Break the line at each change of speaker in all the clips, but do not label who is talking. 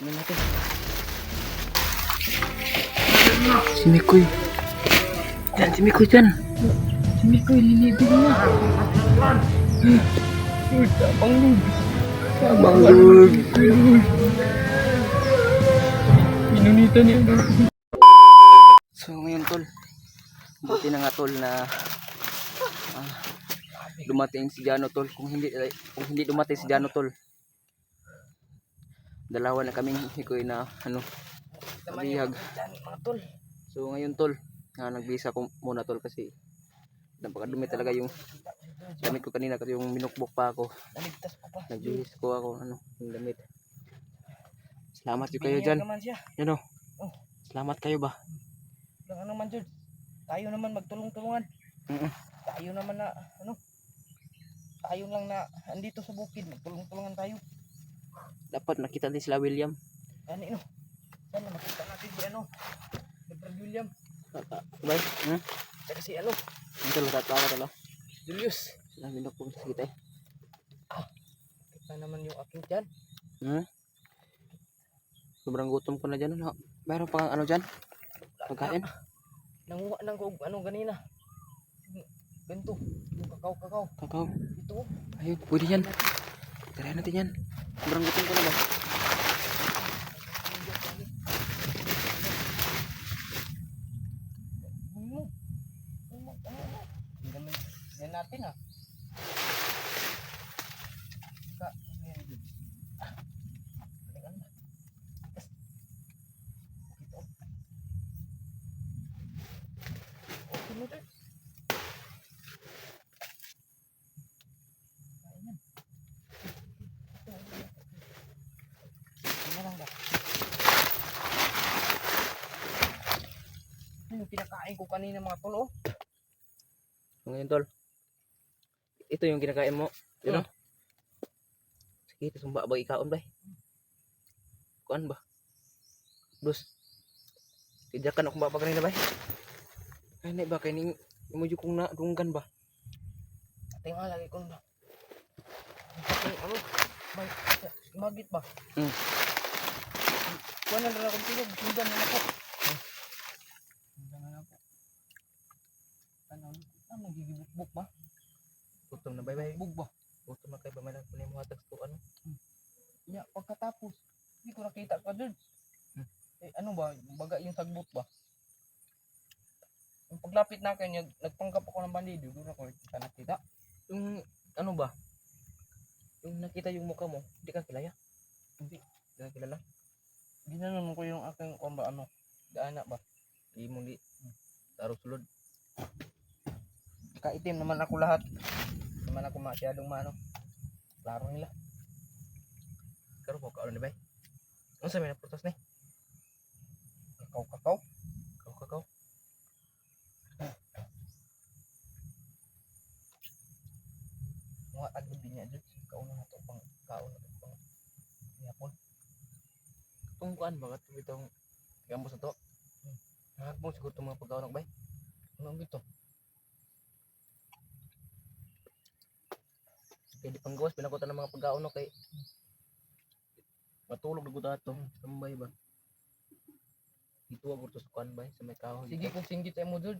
Tingnan natin. Si Mikoy. Diyan, si Mikoy dyan. Si Mikoy, lilibig niya. Tabang lug. Tabang lug. Pinunitan niya. So ngayon tol, buti na nga tol na dumating si Jano tol. Kung hindi dumating si Jano tol, dalawa na kaming Mikoy na mabihag. So ngayon tol, nagbisa ko muna tol kasi napakadumi talaga yung damit ko kanina kasi yung minukbok pa ako. Nagbihis ko ako yung damit. Salamat yung kayo dyan. Yan o. Salamat kayo ba?
Ano man dyan, tayo naman magtulong-tulungan. Tayo naman na tayo lang na andito sa bukid, magtulong-tulungan tayo.
Dapat nakita din sila William.
Sana makita natin si Dr. William.
Bye.
Saka si
Ito lang tatawa talo.
Julius.
Sila minukbok sa kita eh.
Kita naman yung aking dyan.
Sobrang gutom ko na dyan. Mayroon pang dyan? Pagkain?
Nanguha ng ganina. Ganito. Yung kakao.
Kakao.
Ito.
Ayun, pwede yan. Tirayan natin yan. Sobrang gutom ko na ba?
Yan natin yung pinakain ko kanina mga tol.
Ngayon tol, ito yung kinakain mo. Yun o. Sige, ito sumba ba ikaon ba? Kuan ba? Dos. Tijakan ako ba kanina ba? Ay na ba kay imuju kong na dunggan ba?
Tingnan lagi ko na. Magit ba? Kuha na akong tulog. Sundan na ako. Ano gigibuk-buk ba?
Gutom na bay.
Bug ba?
Gutom na kay ba may mo hatag to
Ya, pagkatapos, hindi ko nakita ka dun. Ano ba? Baga yung sagbot ba? Yung paglapit na akin, nagpanggap ako ng bandido. Doon ako nakita.
Yung ano ba? Yung nakita yung mukha mo, hindi ka kilala?
Hindi
ka kilala?
Ginanon ko yung aking daanak ba?
Di mo taro sulod.
Kaitim naman ako lahat. Naman ako masyadong klaro nila.
Karo ko kaon ni bay. Ano sa may naputas ni?
Kakao.
Kakao.
Mga agad din niya dyan. Kauna na ito pang kauna na ito pang yapon.
Itong kuan ba? Itong gambos na to. Nakakbong siguro itong mga pagkaon ng bay.
Anong dito?
Kaya di panggawas, pinakutan ng mga pagkaon kay matulog na guda ito. Tambay ba? Dito ako sa kuan bay, sa may kahoy.
Sige kung singgit tayo mo dun.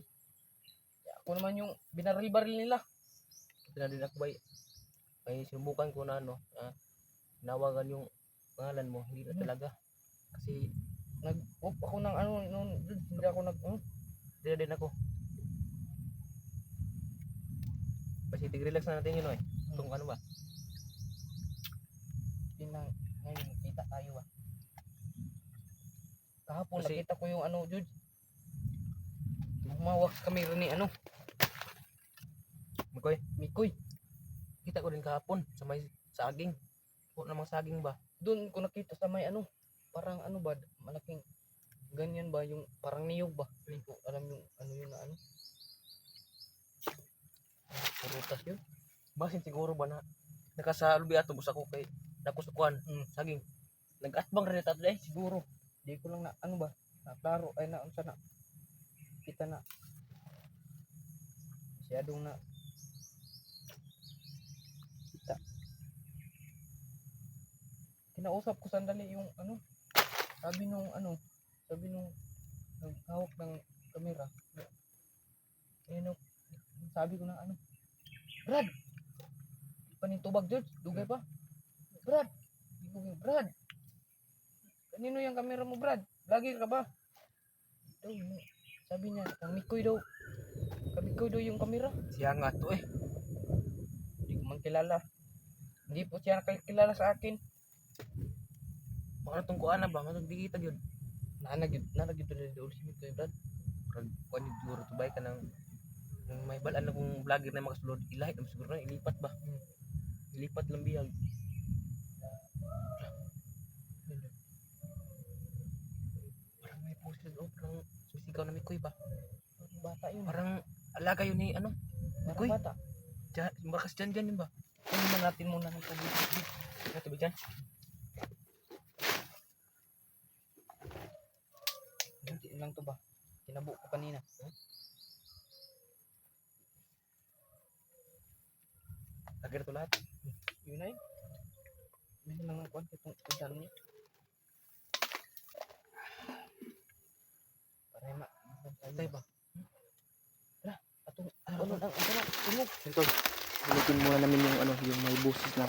Ako naman yung binaril-baril nila.
Ito na din ako bay. May sinubukan ko na nawagan yung pangalan mo, hindi na talaga. Kasi
nag-off ako ng hindi ako
hindi na din ako. Kasi tig-relax na natin yun Itong ano ba?
Ngayon kita tayo ba? Kahapon
Kasi,
nakita ko yung Jude. Humawak kami rin ni Mikoy.
kita ko din kahapon sa may saging. Po namang saging ba?
Doon ko nakita sa may parang ba, malaking ganyan ba, yung parang niyog ba? Hindi ko alam yung yun na
Purutas yun. Basin siguro ba na nakasalubi ato busa ko kay nakusukuan saging. Nag-atbang rin ito dahil
siguro. Di ko lang na ba, na klaro ay na unsa na kita na masyadong na kita. Kinausap ko sandali yung sabi nung naghawak ng kamera. Ayun, sabi ko na Brad, panitubag George, dugay pa. Brad, Brad, kanino yung kamera mo Brad? Lagi ka ba? Daw, sabi niya, kamikoy daw yung kamera. Siya nga to eh. Hindi ko man kilala. Hindi po siya nakakilala sa akin. Baka itong kuha na ba? Matagdigita yun. Nanagid to na doon si Mikoy Brad. Kung siguro tubay ka ng may balaan na kung vlogger na makasulod ilahit ang siguro na ilipat ba? Ilipat lang bihag. Parang may posted parang sumisigaw na Mikoy ba? Bata yun. Parang alaga yun ni Mikoy. Bata. Bakas dyan yun ba? Kunin natin muna ng tubig. Tubig dyan. Hindi lang to ba? Kinabo ko kanina. Agar to lahat. Yun na yun. Yun lang ang kuwan. Itong kudan niya. Para ma. Tay ba? Wala. Atong tunog.
Ito, ulitin muna namin yung may busis na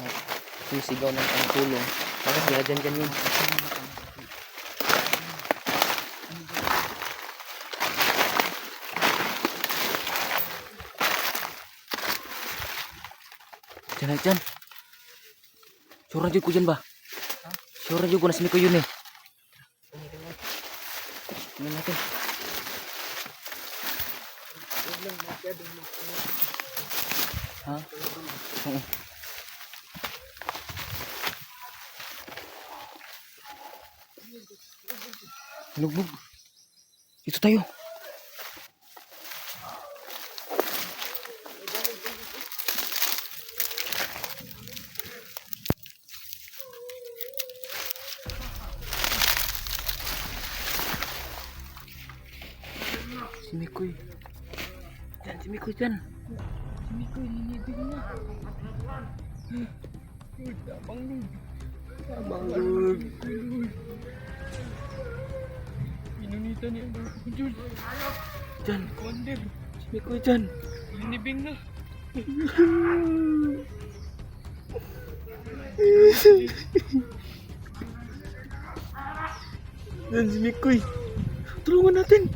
sisigaw ng tulong. Baka sila dyan yun. Dyan. Sure na ko dyan ba? Sure na ko na ko yun eh. Tingnan natin. Ha? Oo. Lugbog. Ito tayo. Si Mikoy. Si Mikoy dyan.
Si Mikoy, linibig niya. Abang Lord. Pinunita niya ang Diyos.
Dyan.
Wonder.
Si Mikoy dyan.
Linibig na.
Dyan si Mikoy. Tulungan natin.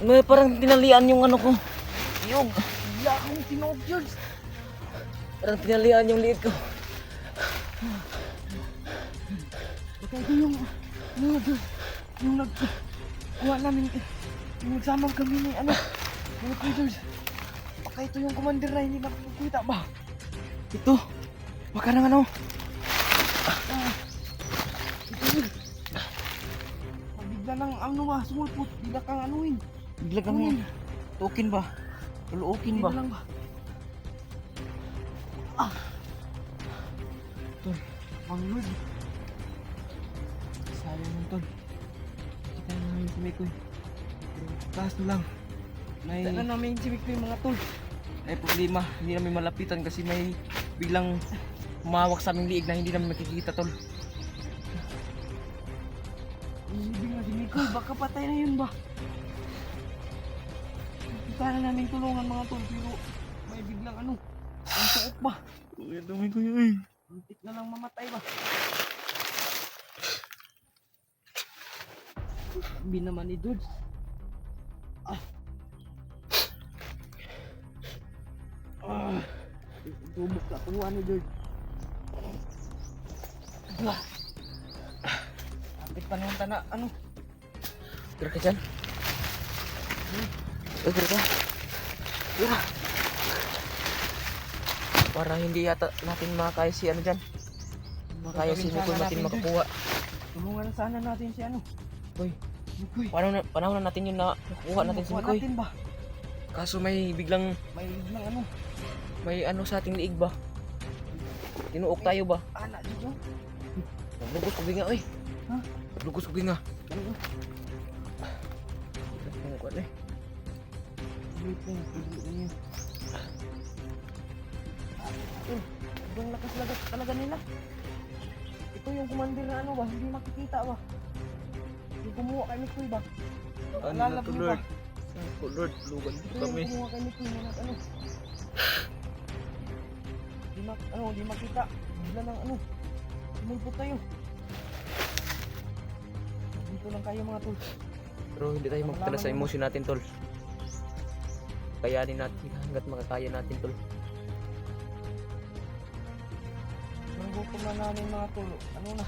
May parang tinalian yung ano ko. Yung
Wala akong tinog George.
parang tinalian yung liit ko.
Baka ito yung nagkuha namin. Yung nagsama kami ni mga George. Baka ito yung commander na hindi nakakita ba?
Ito. Baka nang ano.
Bigla nang sumulpot. Bigla kang anuin.
Bigla kami. Tukin ba? Tuluukin ba?
Bigla lang ba? Tol, ang Lord. Sayang yun Tol. Kita namin si Mikoy. Taas na lang. May
Kita na namin si Mikoy mga tol. May problema. Hindi namin malapitan kasi may biglang humawak sa aming liig na hindi namin makikita tol.
Ibig na si Mikoy. Baka patay na yun ba? Kita na namin tulungan mga Tol. Pero may biglang ang suok ba?
Ito Mikoy ay.
Muntik na lang mamatay ba? Sabi naman ni Dudes. Tubok ka kuha ni Dudes. Kapit pa naman na ano.
Tira ka dyan. Tira ka. Tira. Para hindi yata natin makakaya si ano dyan. Makakaya si Mikoy natin makakuha.
Tulungan sana natin si ano.
Uy,
Mikoy.
panahon na natin yun na nakuha natin si Mikoy.
natin ba?
Kaso may biglang
May biglang ano.
may ano sa ating liig ba? Tinuok tayo ba?
Anak dito.
Naglugos ko nga oy.
Ha?
Naglugos ko nga.
Ano?
Ano eh?
Wait lang. Ibang lakas talaga nila. Ito yung commander na ano ba? Hindi makikita ba? Yung kumuha kay Mikoy ba?
Ano
Alala
na to,
mo
Lord?
ba?
Oh Lord, lugan
Ito
po
yung
kami.
kumuha kay Mikoy na ano. Di makita. Bigla ng ano. Sumulpot tayo. Dito lang kayo mga tol.
Pero hindi tayo magtala sa emosyon natin, tol. Kayanin natin hanggat makakaya natin, tol.
Nanggutom na namin mga tol. Ano na?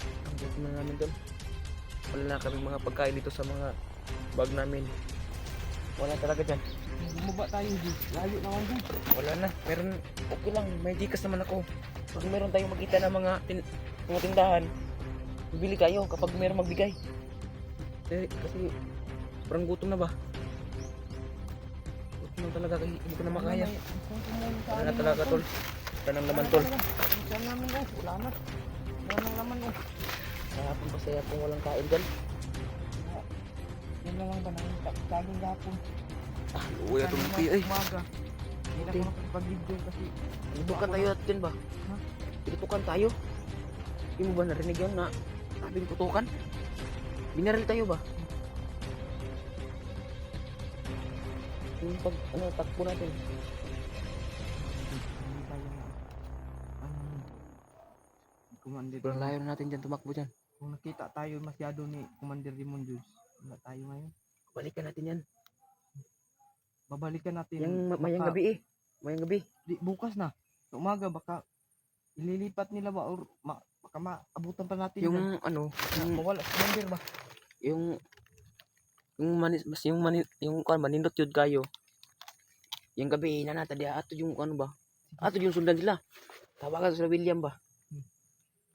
Ang gusto na namin, tol. Wala na kaming mga pagkain dito sa mga bag namin. Wala talaga dyan.
Bumaba tayo dito. Layo naman dito.
Wala na. Meron, okay lang. May Gcash naman ako. Pag meron tayong makita na mga tindahan, bibili tayo kapag meron magbigay. Kasi parang gutom na ba? Gutom na talaga. Hindi ko na makaya. Wala na talaga, tol. Wala nang laman, tol.
Saan namin guys? Wala na. Wala nang laman oh.
Kahapon pa saya kung walang kain dyan.
Yan na lang ba nang tagong gapon.
Ah, luwi atong muti ay.
Umaga. Hindi na ko nakapag-video kasi
Pinutukan tayo at dyan ba?
Ha?
Pinutukan tayo? Hindi mo ba narinig yun na sabing putukan? Binaril tayo ba? Yung pag ano, takbo natin.
hindi tayo Commander.
Sobrang layo na natin dyan, tumakbo dyan.
Kung nakita tayo masyado ni Commander Demon Jules, wala tayo ngayon.
Balikan natin yan.
Babalikan natin.
Yung mayang gabi eh. Mayang gabi.
Bukas na. Sa umaga baka ililipat nila ba or baka maabutan pa natin.
Yung
dyan.
ano,
Mawala si Commander ba?
yung yung kuan manindot yun kayo. Yung gabi na nata dia ato yung ano ba? Ato yung sundan nila. Tawagan sa William ba?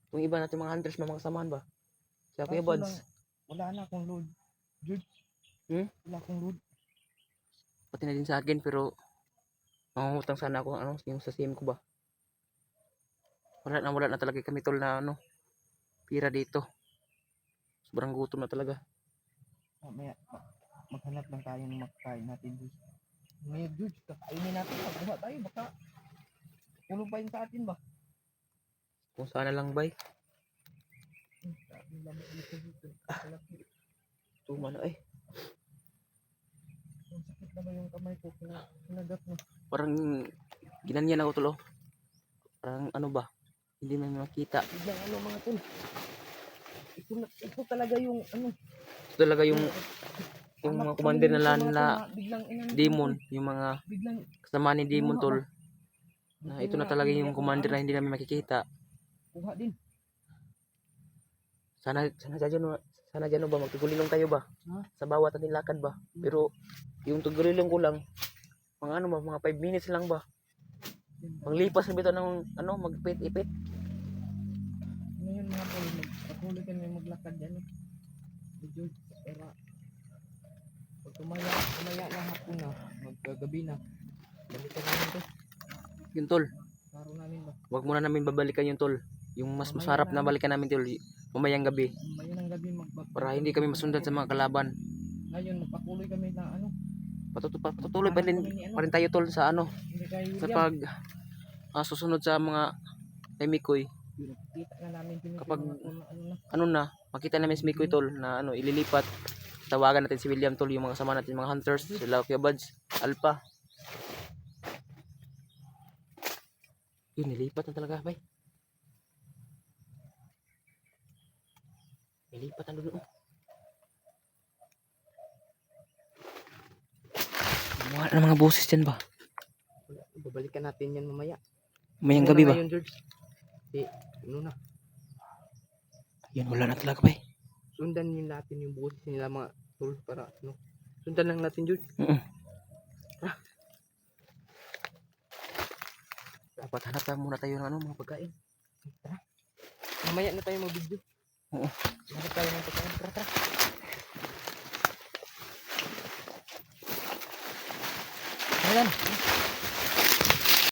Kung iba natin mga hunters mga kasamahan ba? Sa Kuya
Kaso
Buds.
lang, wala na akong load. Jude. Wala akong load.
Pati na din sa akin pero mangungutang sana ako ano yung sa SIM ko ba. Wala na talaga kami tol na ano pira dito. Sobrang gutom na talaga.
Mamaya maghanap lang tayo ng makakain natin Jude. Ngayon Jude, kakainin natin. Magbuha tayo baka tulong pa yun sa atin ba?
Kung sana lang bay. Tuma na eh.
Ang sakit na ba yung kamay ko? Kinagat mo.
Parang ginanyan ako tol. Oh. Parang ano ba? Hindi man makita.
Biglang ano mga tol. Ito talaga yung ano.
Ito talaga yung mga commander na
biglang
demon, yung mga
biglang
kasama ni demon tol. Na ito na talaga yung commander na hindi namin makikita.
kuha din.
Sana dyan ba magtugulilong tayo ba?
Ha?
Sa bawat ating lakad ba? Pero yung tugulilong ko lang mga ano ba, mga 5 minutes lang ba? Manglipas na bito ng ano, magpit-ipit.
Ngayon mga tol, patuloy kami maglakad yan. Medyo era. Pag tumaya na hapon na, maggabi na. Balikan namin to.
Yung tol,
Karo namin ba?
wag muna namin babalikan yung tol. Yung mas masarap na balikan namin tol, mamayang gabi.
Mayan ang gabi
Para hindi kami masundan sa mga kalaban.
Ngayon magpatuloy kami na ano.
Patutuloy pa rin tayo tol sa ano,
Hindi kayo
sa pag susunod sa mga kay Mikoy.
kita na namin din
Kapag
ano na.
ano na, makita namin si Mikoy tol na ano, ililipat. Tawagan natin si William tol, yung mga kasama natin, mga hunters, sila Kuya Buds, Alpha. Yun, nilipat na talaga, bay. Nilipat na doon. Wala na mga boses dyan ba?
Babalikan natin yan mamaya.
Mayang gabi ba?
Ngayon, George. Ano na?
Yan, wala na talaga, bay.
sundan yung natin yung boses nila mga tol para ano. Sundan lang natin Jud.
Dapat hanap tayo muna tayo ng ano, mga pagkain.
Tara. Mamaya na tayo mag-video.
Oo.
Hanap tayo ng pagkain. Tara, tara. Ayan.